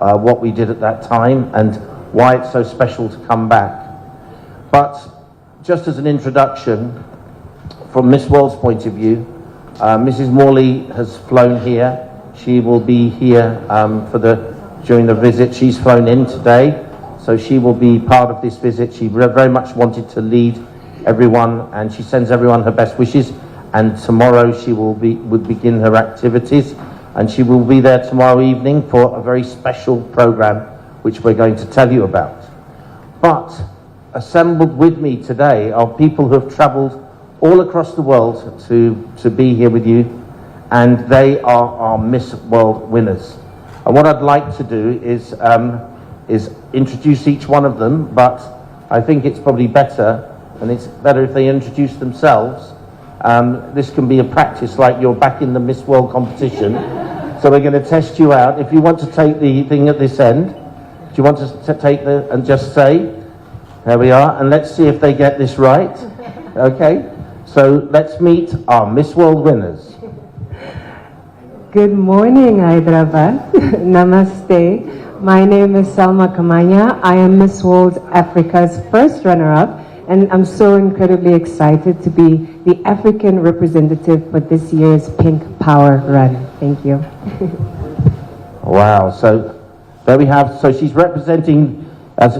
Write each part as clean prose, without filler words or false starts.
what we did at that time and why it's so special to come back. But just as an introduction, from Miss World's point of view, Mrs. Morley has flown here. She will be here during the visit. She's flown in today, so she will be part of this visit. She very much wanted to lead everyone, and she sends everyone her best wishes. And tomorrow she will begin her activities, and she will be there tomorrow evening for a very special program, which we're going to tell you about. But assembled with me today are people who have travelled all across the world to be here with you, and they are our Miss World winners. And what I'd like to do is introduce each one of them, but I think it's probably better, and it's better if they introduce themselves. This can be a practice like you're back in the Miss World competition. So we're going to test you out. If you want to take the thing at this end, do you want to take and just say, there we are, and let's see if they get this right. Okay, so let's meet our Miss World winners. Good morning, Hyderabad. Namaste. My name is Salma Kamanya. I am Miss World Africa's first runner-up, and I'm so incredibly excited to be the African representative for this year's Pink Power Run. Thank you. Wow, so there we have, so she's representing,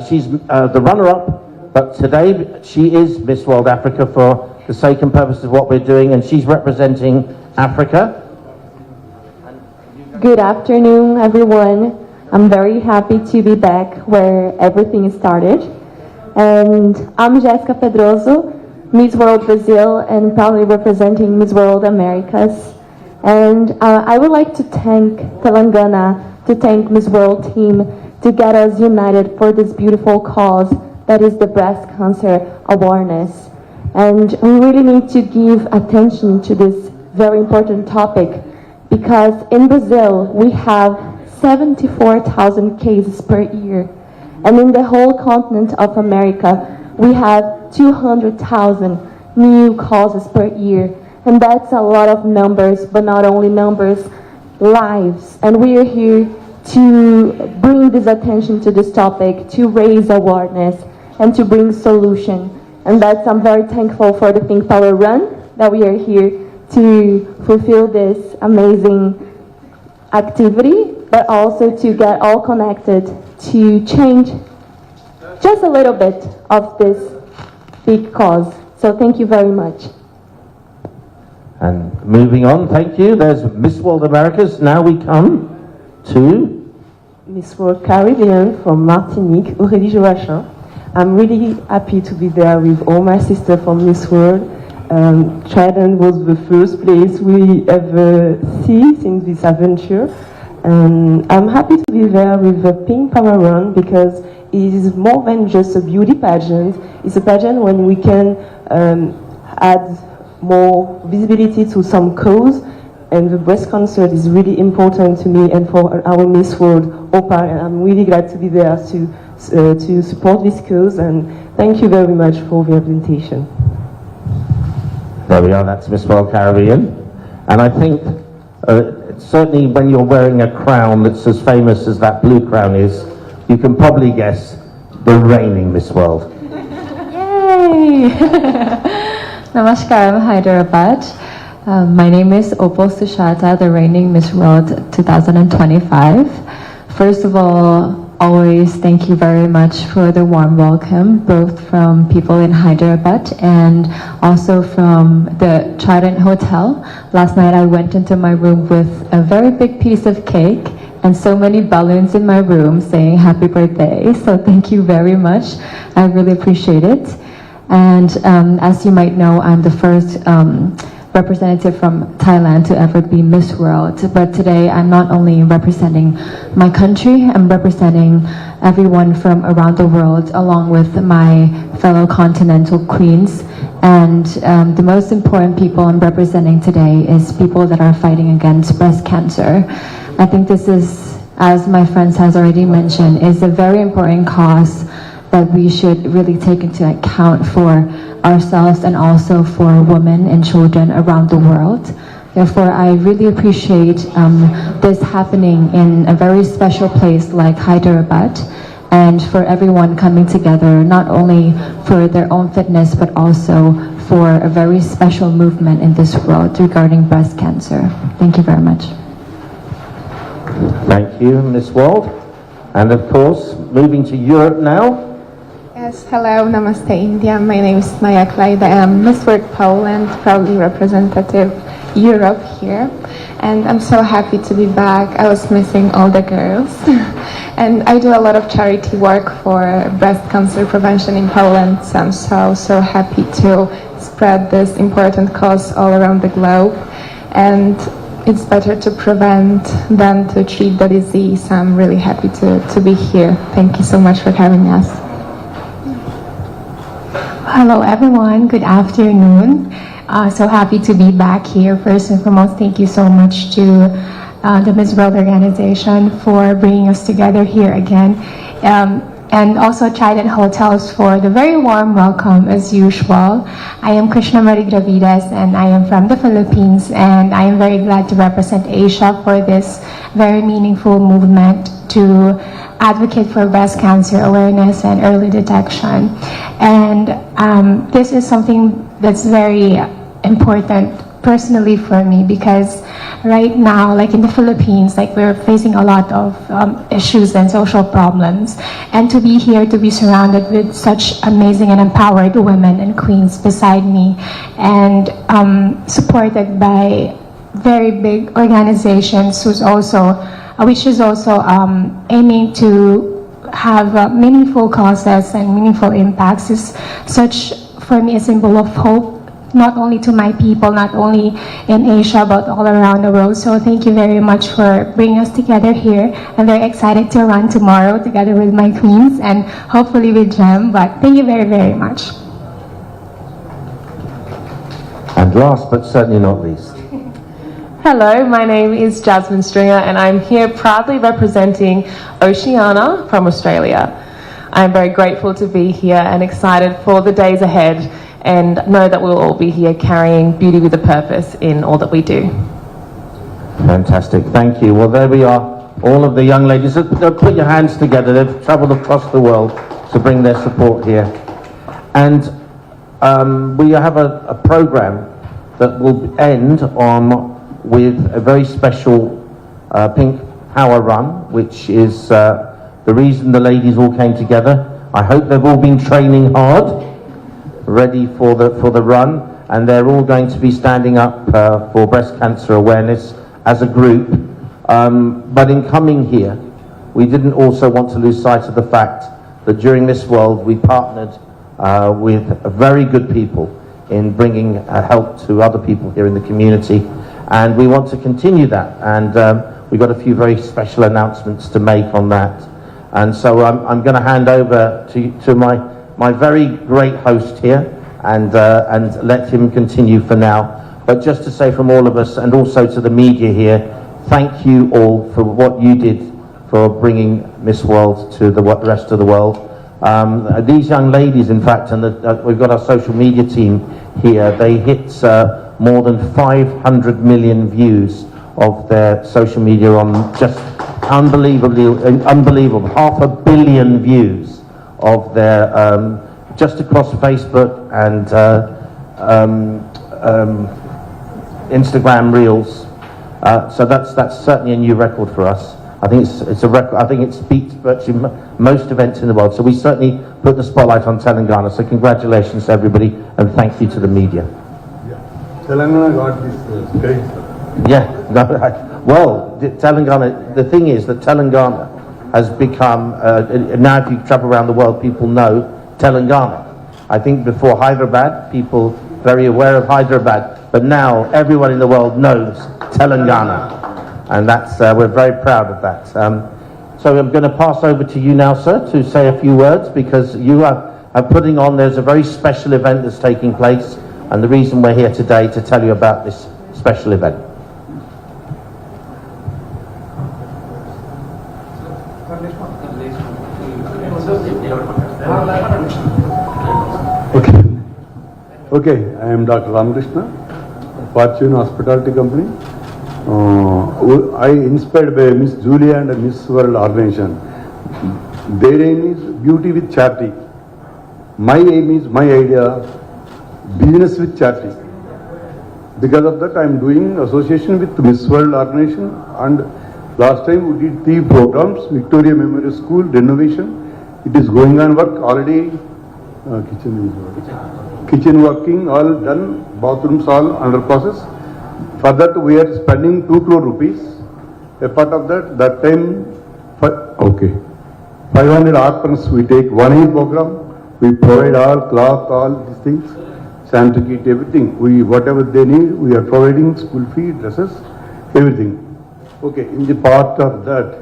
she's the runner-up, but today she is Miss World Africa for the sake and purpose of what we're doing, and she's representing Africa. Good afternoon, everyone. I'm very happy to be back where everything started. And I'm Jessica Pedroso, Miss World Brazil, and proudly representing Miss World Americas. And I would like to thank Telangana, to thank Miss World team, to get us united for this beautiful cause that is the breast cancer awareness. And we really need to give attention to this very important topic, because in Brazil we have 74,000 cases per year. And in the whole continent of America, we have 200,000 new causes per year. And that's a lot of numbers, but not only numbers, lives. And we are here to bring this attention to this topic, to raise awareness, and to bring solution. And that's, I'm very thankful for the Pink Power Run, that we are here to fulfill this amazing activity, but also to get all connected to change just a little bit of this big cause. So thank you very much. And moving on, thank you. There's Miss World Americas. Now we come to Miss World Caribbean from Martinique, Aurélie Joachim. I'm really happy to be there with all my sisters from Miss World. Trident was the first place we ever see since this adventure. And I'm happy to be there with the Pink Power Run, because it is more than just a beauty pageant. It's a pageant when we can add more visibility to some cause, and the breast cancer is really important to me and for our Miss World, Opal, and I'm really glad to be there to support this cause, and thank you very much for the invitation. There we are, that's Miss World Caribbean. And I think certainly when you're wearing a crown that's as famous as that blue crown is, you can probably guess the reigning Miss World. Yay! Namaskar, I'm Hyderabad. My name is Opal Suchata, the reigning Miss World 2025. First of all, always thank you very much for the warm welcome, both from people in Hyderabad and also from the Trident Hotel. Last night I went into my room with a very big piece of cake and so many balloons in my room saying happy birthday. So thank you very much. I really appreciate it. And as you might know, I'm the first representative from Thailand to ever be Miss World. But today I'm not only representing my country, I'm representing everyone from around the world along with my fellow continental queens. And the most important people I'm representing today is people that are fighting against breast cancer. I think this is, as my friends has already mentioned, is a very important cause that we should really take into account for ourselves and also for women and children around the world. Therefore, I really appreciate this happening in a very special place like Hyderabad, and for everyone coming together, not only for their own fitness, but also for a very special movement in this world regarding breast cancer. Thank you very much. Thank you, Miss World. And of course, moving to Europe now. Yes, hello, Namaste India. My name is Maya Clyde. I am Miss World Poland, proudly representative Europe here. And I'm so happy to be back. I was missing all the girls. And I do a lot of charity work for breast cancer prevention in Poland. So I'm so happy to spread this important cause all around the globe. And it's better to prevent than to treat the disease. I'm really happy to be here. Thank you so much for having us. Hello everyone, good afternoon. So happy to be back here. First and foremost, thank you so much to the Miss World organization for bringing us together here again. And also Trident Hotels for the very warm welcome as usual. I am Krishna Marie Gravidas and I am from the Philippines, and I am very glad to represent Asia for this very meaningful movement to advocate for breast cancer awareness and early detection. And this is something that's very important personally for me, because right now, like in the Philippines, like we're facing a lot of issues and social problems, and to be here, to be surrounded with such amazing and empowered women and queens beside me, and supported by very big organizations which is also aiming to have meaningful causes and meaningful impacts, is such for me a symbol of hope, not only to my people, not only in Asia, but all around the world. So thank you very much for bringing us together here. I'm very excited to run tomorrow together with my queens and hopefully with Jem, but thank you very, very much. And last but certainly not least. Hello, my name is Jasmine Stringer and I'm here proudly representing Oceania from Australia. I'm very grateful to be here and excited for the days ahead, and know that we'll all be here carrying beauty with a purpose in all that we do. Fantastic, thank you. Well, there we are, all of the young ladies. Put your hands together. They've travelled across the world to bring their support here. And we have a programme that will end with a very special Pink Power Run, which is the reason the ladies all came together. I hope they've all been training hard, ready for the run, and they're all going to be standing up for breast cancer awareness as a group. But in coming here, we didn't also want to lose sight of the fact that during Miss World we partnered with very good people in bringing help to other people here in the community, and we want to continue that, and we've got a few very special announcements to make on that. And so I'm going to hand over to my very great host here, and let him continue for now. But just to say from all of us, and also to the media here, thank you all for what you did for bringing Miss World to the rest of the world. These young ladies, in fact, and we've got our social media team here, they hit more than 500 million views of their social media on just unbelievable, 500 million views of their just across Facebook and Instagram Reels. So that's certainly a new record for us. I think it's a record. I think it beats virtually most events in the world. So we certainly put the spotlight on Telangana. So congratulations to everybody, and thank you to the media. Yeah. Telangana got this great. Yeah. Well, Telangana. The thing is that Telangana has become now. If you travel around the world, people know Telangana. I think before Hyderabad, people very aware of Hyderabad, but now everyone in the world knows Telangana. And that's, we're very proud of that. So I'm going to pass over to you now, sir, to say a few words, because you are putting on, there's a very special event that's taking place, and the reason we're here today to tell you about this special event. Okay, I am Dr. Ramakrishna Fortune Hospitality Company. I inspired by Miss Julia and Miss World organization. Their aim is beauty with charity. My aim is, my idea, business with charity. Because of that, I am doing association with Miss World organization, and last time we did 3 programs, Victoria Memorial School renovation. It is going on work already. Kitchen working all done, bathrooms all under process. For that we are spending 2 crore rupees. A part of that time, 500 orphans we take 1 year program. We provide all cloth, all these things, sanitary kit, everything. Whatever they need, we are providing school fee, dresses, everything. Okay, in the part of that,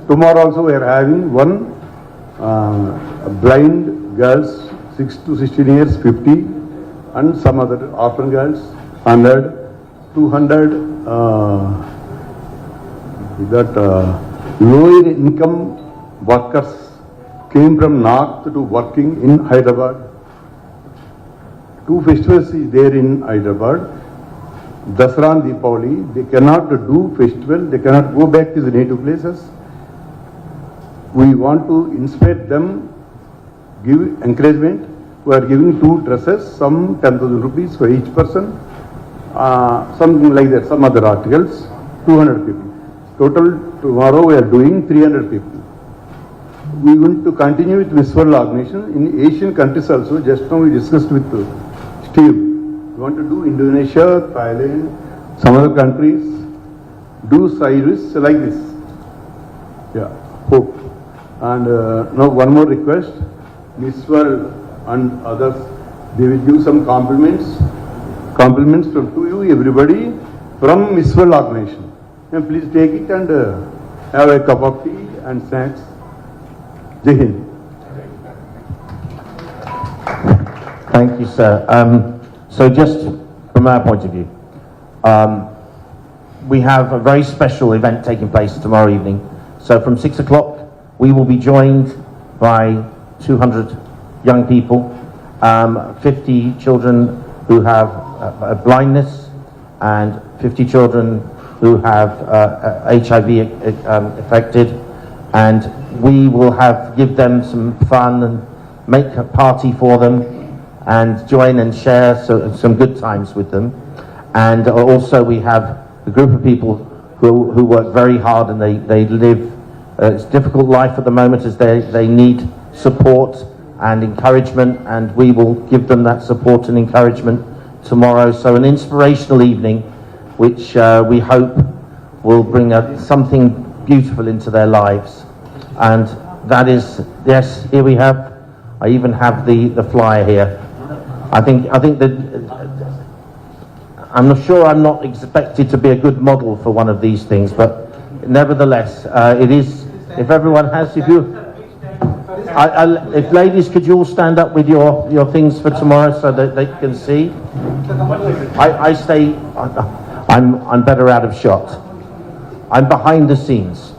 tomorrow also we are having one blind girls, 6 to 16 years, 50, and some other orphan girls, 100, 200, lower income workers came from north to working in Hyderabad. 2 festivals is there in Hyderabad. Dasara and Deepavali, they cannot do festival, they cannot go back to the native places. We want to inspire them, give encouragement. We are giving 2 dresses, some 10,000 rupees for each person, something like that, some other articles, 200 people. Total tomorrow we are doing 300 people. We want to continue with Miss World organization in Asian countries also. Just now we discussed with Steve. We want to do Indonesia, Thailand, some other countries, do service like this. Yeah, hope. And now one more request, Miss World and others, they will give some compliments from to you, everybody, from Miss World organization. And please take it and have a cup of tea and snacks. Jai Hind. Thank you, sir. So just from our point of view, we have a very special event taking place tomorrow evening. So from 6 o'clock, we will be joined by 200 young people, 50 children who have a blindness, and 50 children who have HIV affected, and we will give them some fun and make a party for them and join and share some good times with them. And also we have a group of people who work very hard, and they live it's a difficult life at the moment, as they need support and encouragement, and we will give them that support and encouragement tomorrow. So an inspirational evening, which we hope will bring something beautiful into their lives. And that is, yes, here we have, I even have the flyer here. I think that, I'm not sure, I'm not expected to be a good model for one of these things, but nevertheless, it is, if everyone has, if ladies, could you all stand up with your things for tomorrow so that they can see? I'm better out of shot. I'm behind the scenes.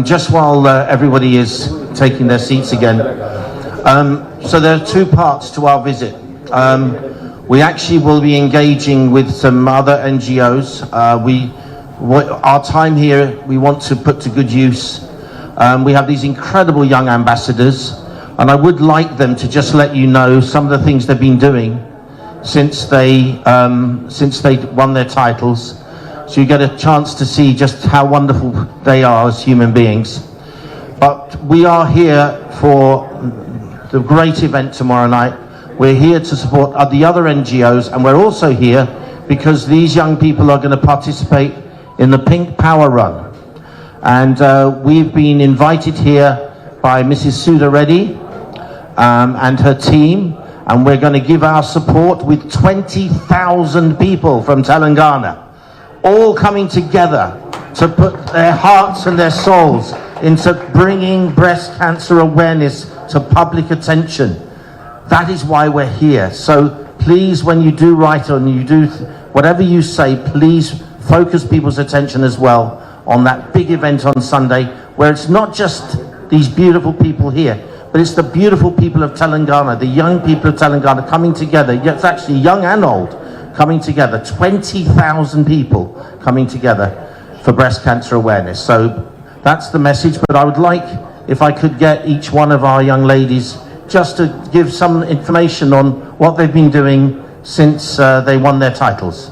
Just while everybody is taking their seats again, so there are two parts to our visit. We actually will be engaging with some other NGOs. Our time here, we want to put to good use. We have these incredible young ambassadors, and I would like them to just let you know some of the things they've been doing since they won their titles. So you get a chance to see just how wonderful they are as human beings. But we are here for the great event tomorrow night. We're here to support the other NGOs, and we're also here because these young people are going to participate in the Pink Power Run. And we've been invited here by Mrs. Sudha Reddy and her team, and we're going to give our support with 20,000 people from Telangana, all coming together to put their hearts and their souls into bringing breast cancer awareness to public attention. That is why we're here. So please, when you do write and you do whatever you say, please focus people's attention as well on that big event on Sunday, where it's not just these beautiful people here, but it's the beautiful people of Telangana, the young people of Telangana coming together. It's actually young and old coming together, 20,000 people coming together for breast cancer awareness. So that's the message, but I would like, if I could get each one of our young ladies just to give some information on what they've been doing since they won their titles.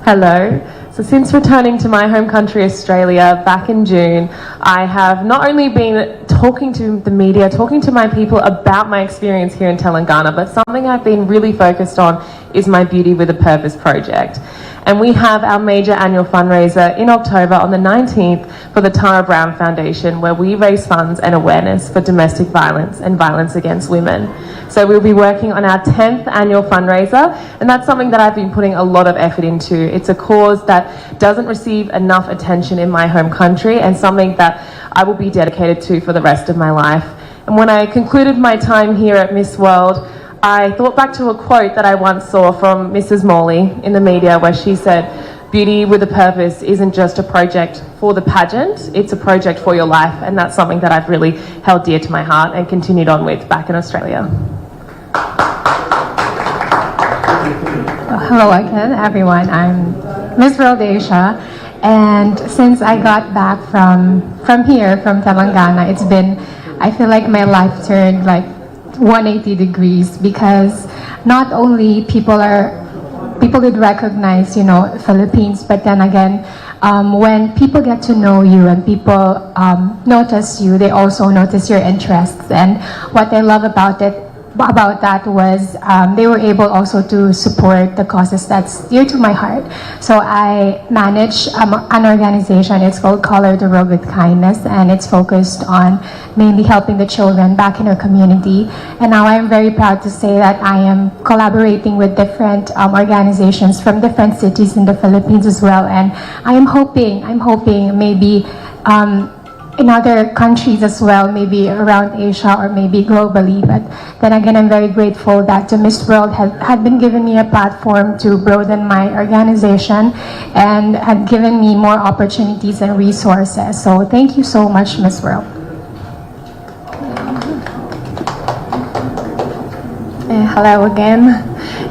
Hello. So since returning to my home country, Australia, back in June, I have not only been talking to the media, talking to my people about my experience here in Telangana, but something I've been really focused on is my Beauty with a Purpose project. And we have our major annual fundraiser in October on the 19th for the Tara Brown Foundation, where we raise funds and awareness for domestic violence and violence against women. So we'll be working on our 10th annual fundraiser, and that's something that I've been putting a lot of effort into. It's a cause that doesn't receive enough attention in my home country, and something that I will be dedicated to for the rest of my life. And when I concluded my time here at Miss World, I thought back to a quote that I once saw from Mrs. Morley in the media, where she said, "Beauty with a Purpose isn't just a project for the pageant, it's a project for your life." And that's something that I've really held dear to my heart and continued on with back in Australia. Hello again, everyone. I'm Miss World Asia, and since I got back from here, from Telangana, it's been, I feel like my life turned like 180 degrees, because not only people would recognize, Philippines, but then again, when people get to know you and people notice you, they also notice your interests. And what I love about that was they were able also to support the causes that's dear to my heart. So I manage an organization. It's called Color the World with Kindness, and it's focused on mainly helping the children back in our community. And now I'm very proud to say that I am collaborating with different organizations from different cities in the Philippines as well. And I'm hoping maybe in other countries as well, maybe around Asia or maybe globally. But then again, I'm very grateful that the Miss World had been giving me a platform to broaden my organization and had given me more opportunities and resources. So thank you so much, Miss World. Hello again.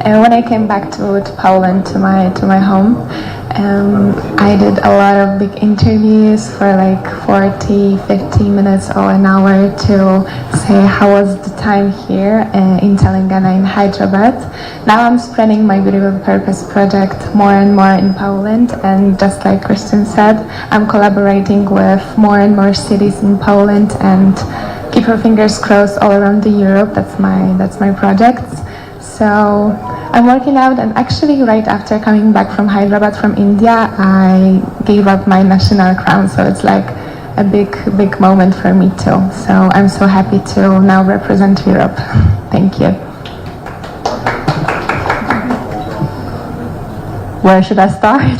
When I came back to Poland, to my home, I did a lot of big interviews for like 40, 50 minutes or an hour to say how was the time here in Telangana, in Hyderabad. Now I'm spreading my Beauty with Purpose project more and more in Poland, and just like Kristen said, I'm collaborating with more and more cities in Poland, and keep your fingers crossed all around the Europe. That's my project. So I'm working out, and actually right after coming back from Hyderabad from India, I gave up my national crown, so it's like a big moment for me too. So I'm so happy to now represent Europe. Thank you. Where should I start?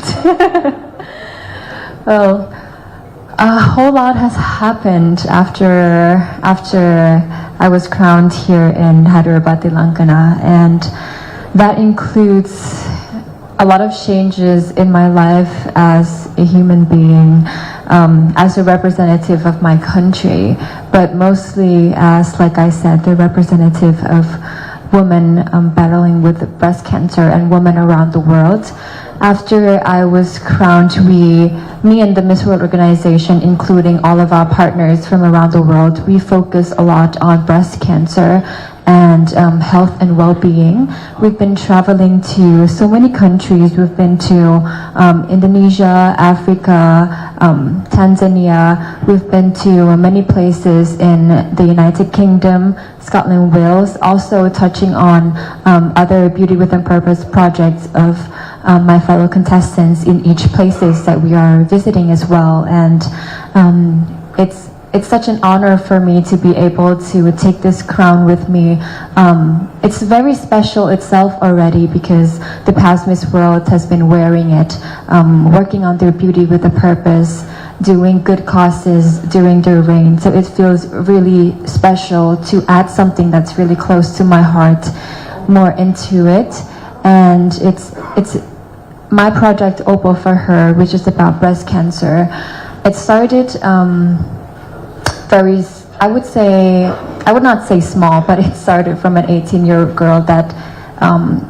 Well, a whole lot has happened after I was crowned here in Hyderabad, Telangana, and that includes a lot of changes in my life as a human being, as a representative of my country, but mostly as, like I said, the representative of women battling with breast cancer and women around the world. After I was crowned, me and the Miss World organization, including all of our partners from around the world, we focus a lot on breast cancer and health and well-being. We've been traveling to so many countries. We've been to Indonesia, Africa, Tanzania. We've been to many places in the United Kingdom, Scotland, Wales, also touching on other Beauty Within Purpose projects of my fellow contestants in each places that we are visiting as well. And it's such an honor for me to be able to take this crown with me. It's very special itself already because the past Miss World has been wearing it, working on their beauty with a purpose, doing good causes during their reign. So it feels really special to add something that's really close to my heart more into it. And it's my project Opal for Her, which is about breast cancer. It started I would not say small, but it started from an 18-year-old girl that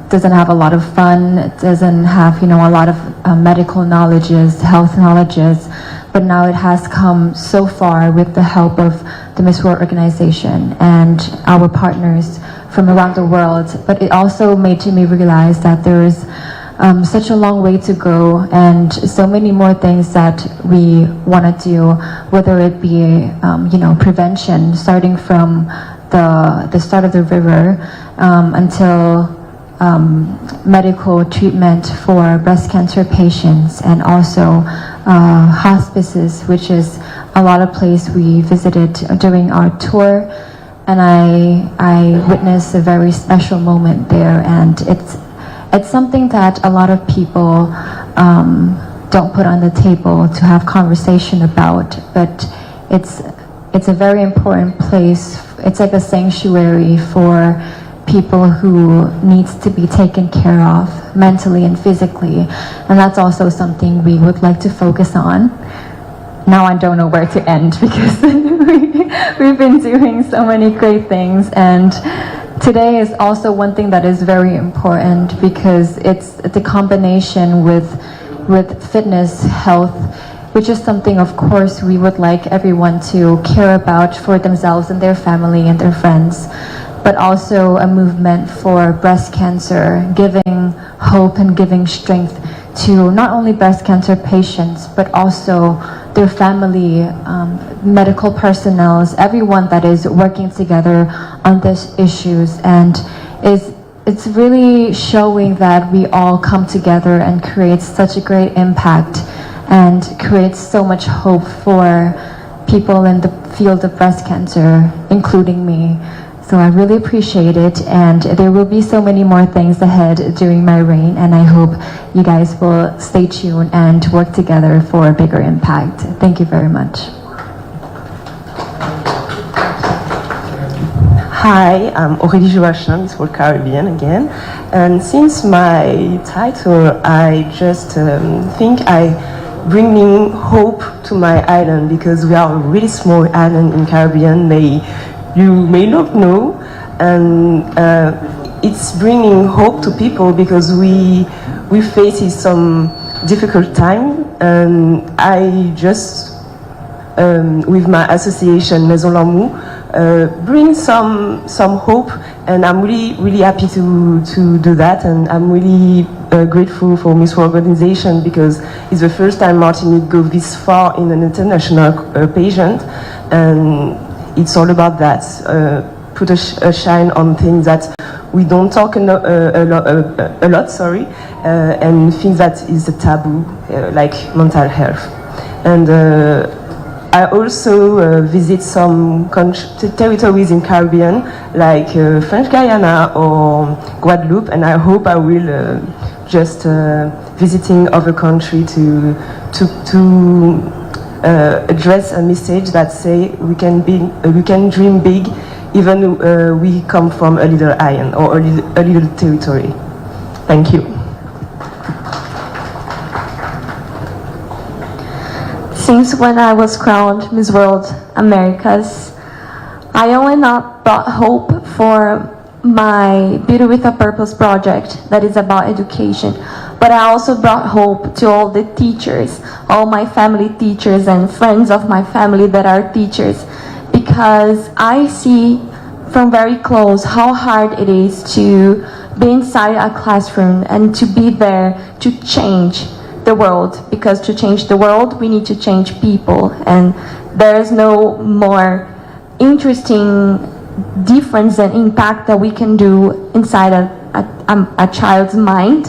doesn't have a lot of fun, doesn't have, a lot of medical knowledges, health knowledges, but now it has come so far with the help of the Miss World organization and our partners from around the world. But it also made me realize that there is such a long way to go and so many more things that we want to do, whether it be prevention, starting from the start of the river until medical treatment for breast cancer patients, and also hospices, which is a lot of place we visited during our tour. And I witnessed a very special moment there, and it's something that a lot of people don't put on the table to have conversation about, but it's a very important place. It's like a sanctuary for people who needs to be taken care of mentally and physically, and that's also something we would like to focus on. Now I don't know where to end because we've been doing so many great things, and today is also one thing that is very important because it's the combination with fitness, health, which is something, of course, we would like everyone to care about for themselves and their family and their friends, but also a movement for breast cancer, giving hope and giving strength to not only breast cancer patients, but also their family, medical personnel, everyone that is working together on these issues. And it's really showing that we all come together and create such a great impact and create so much hope for people in the field of breast cancer, including me. So I really appreciate it, and there will be so many more things ahead during my reign, and I hope you guys will stay tuned and work together for a bigger impact. Thank you very much. Hi, I'm Aurélie Joachim, Miss World Caribbean again, and since my title, I just think I bringing hope to my island, because we are a really small island in Caribbean. You may not know, and it's bringing hope to people because we face some difficult time, and I just with my association Maison L'Amour bring some hope, and I'm really happy to do that, and I'm really grateful for Miss World organization because it's the first time Martinique go this far in an international pageant, and it's all about that, put a shine on things that we don't talk a lot, sorry, and think that is a taboo, like mental health. And I also visit some territories in Caribbean, like French Guiana or Guadeloupe, and I hope I will just visiting other country to address a message that say we can dream big, even we come from a little island or a little territory. Thank you. Since when I was crowned Miss World Americas, I only not brought hope for my Beauty with a Purpose project that is about education, but I also brought hope to all the teachers, all my family teachers and friends of my family that are teachers, because I see from very close how hard it is to be inside a classroom and to be there to change the world, because to change the world we need to change people, and there is no more interesting difference and impact that we can do inside a child's mind.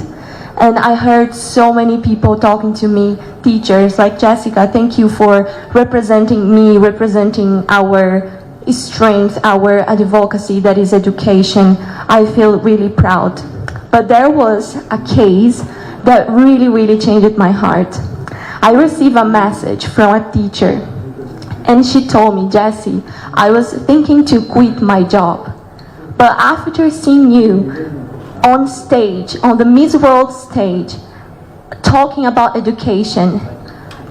And I heard so many people talking to me, teachers like Jessica, thank you for representing me, representing our strength, our advocacy that is education. I feel really proud. But there was a case that really changed my heart. I received a message from a teacher, and she told me, Jessie, I was thinking to quit my job, but after seeing you on stage, on the Miss World stage, talking about education,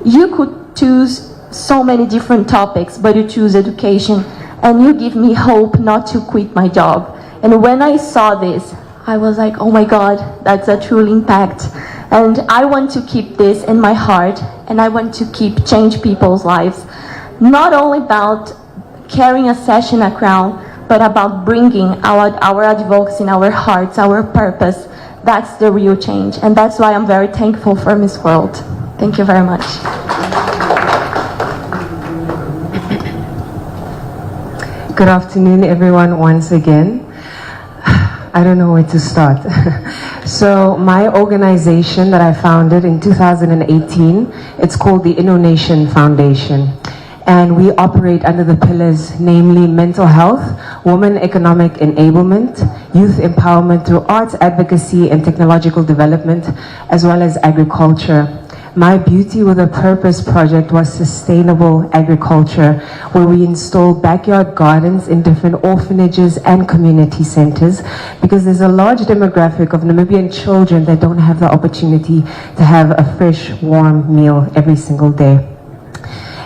you could choose so many different topics, but you choose education, and you give me hope not to quit my job. And when I saw this, I was like, oh my God, that's a true impact. And I want to keep this in my heart, and I want to keep change people's lives. Not only about carrying a session, a crown, but about bringing our advocacy in our hearts, our purpose. That's the real change. And that's why I'm very thankful for Miss World. Thank you very much. Good afternoon, everyone, once again. I don't know where to start. So my organization that I founded in 2018, it's called the InnoNation Foundation. And we operate under the pillars, namely mental health, women economic enablement, youth empowerment through arts advocacy and technological development, as well as agriculture. My Beauty with a Purpose project was sustainable agriculture, where we installed backyard gardens in different orphanages and community centers, because there's a large demographic of Namibian children that don't have the opportunity to have a fresh, warm meal every single day.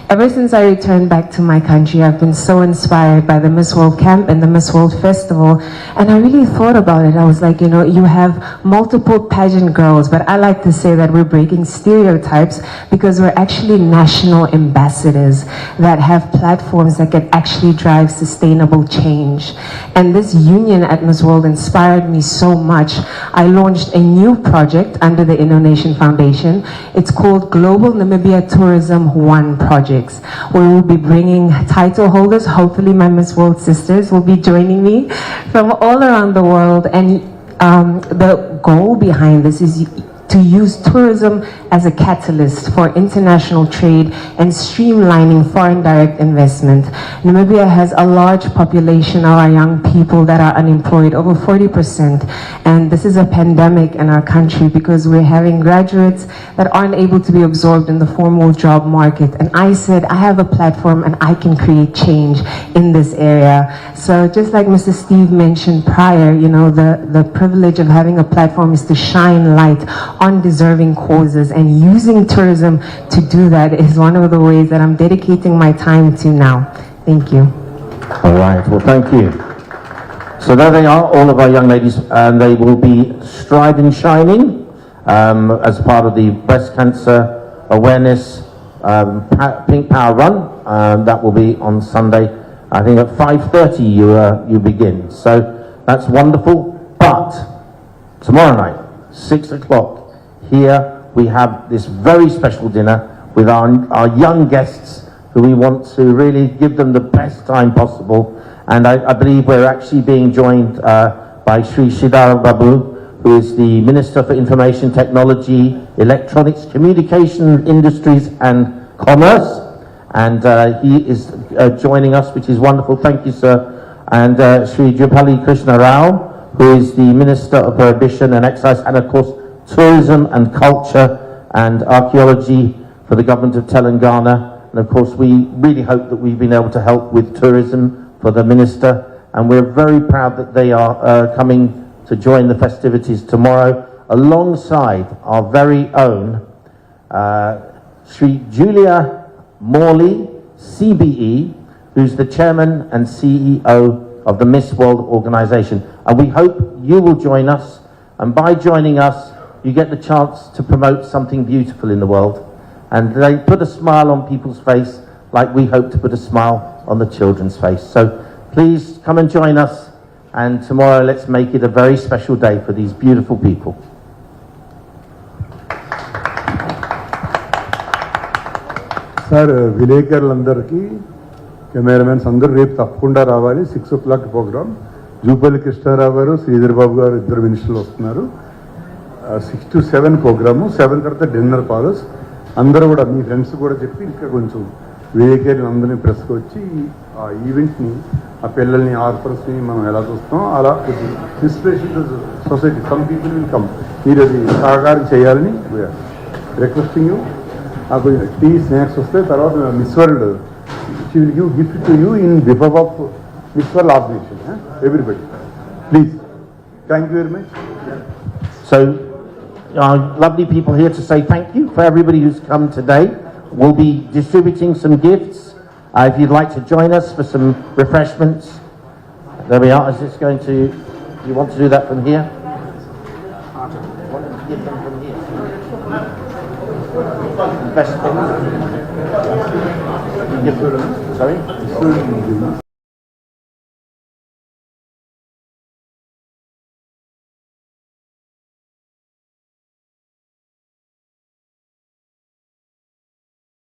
Ever since I returned back to my country, I've been so inspired by the Miss World Camp and the Miss World Festival, and I really thought about it. I was like, you know, you have multiple pageant girls, but I like to say that we're breaking stereotypes because we're actually national ambassadors that have platforms that can actually drive sustainable change. And this union at Miss World inspired me so much. I launched a new project under the InnoNation Foundation. It's called Global Namibia Tourism One Project, where we'll be bringing title holders. Hopefully my Miss World sisters will be joining me from all around the world. And the goal behind this is to use tourism as a catalyst for international trade and streamlining foreign direct investment. Namibia has a large population of our young people that are unemployed, over 40%. And this is a pandemic in our country because we're having graduates that aren't able to be absorbed in the formal job market. And I said, I have a platform and I can create change in this area. So just like Mr. Steve mentioned prior, you know, the privilege of having a platform is to shine light on deserving causes, and using tourism to do that is one of the ways that I'm dedicating my time to now. Thank you. All right, well, thank you. So there they are, all of our young ladies, and they will be Stride and Shining as part of the breast cancer awareness Pink Power Run. That will be on Sunday, I think at 5:30 you begin. So that's wonderful. But tomorrow night, 6 o'clock, here we have this very special dinner with our young guests, who we want to really give them the best time possible. And I believe we're actually being joined by Sri Shidhar Babu, who is the Minister for Information Technology, Electronics, Communication Industries and Commerce. And he is joining us, which is wonderful. Thank you, sir. And Sri Jupali Krishna Rao, who is the Minister of Prohibition and Excise, and of course Tourism and Culture and Archaeology for the Government of Telangana. And of course we really hope that we've been able to help with tourism for the Minister, and we're very proud that they are coming to join the festivities tomorrow alongside our very own Sri Julia Morley, CBE, who's the Chairman and CEO of the Miss World organisation. And we hope you will join us, and by joining us you get the chance to promote something beautiful in the world, and they put a smile on people's face like we hope to put a smile on the children's face. So please come and join us, and tomorrow let's make it a very special day for these beautiful people. Sir విలేకరులందరికీ cameramens అందరూ రేపు తప్పకుండా రావాలి. 6 o'clock programme. Jupally Krishnarao గారు, శ్రీధర్ బాబు గారు ఇద్దరు మినిస్టర్లు వస్తున్నారు. 6 to 7 ప్రోగ్రాము. 7 తర్వాత డిన్నర్ ఫాలోస్. అందరూ కూడా మీ ఫ్రెండ్స్ కూడా చెప్పి ఇంకా కొంచెం విలేకరులు అందరినీ ప్రెస్కి వచ్చి ఆ ఈవెంట్ని, ఆ పిల్లల్ని, ఆర్ఫర్స్ని మనం ఎలా చూస్తాం అలా inspiration society, some people will come. మీరు అది సహకారం చేయాలని రిక్వెస్టింగ్ యూ. నాకు టీ స్నాక్స్ వస్తే తర్వాత Miss World she will give gift to you in behalf of Miss World organisation. Everybody please. Thank you very much. So our lovely people here to say thank you for everybody who's come today. We'll be distributing some gifts. If you'd like to join us for some refreshments, there we are. Is this going to, you want to do that from here? Give them from here. Best thing. Sorry?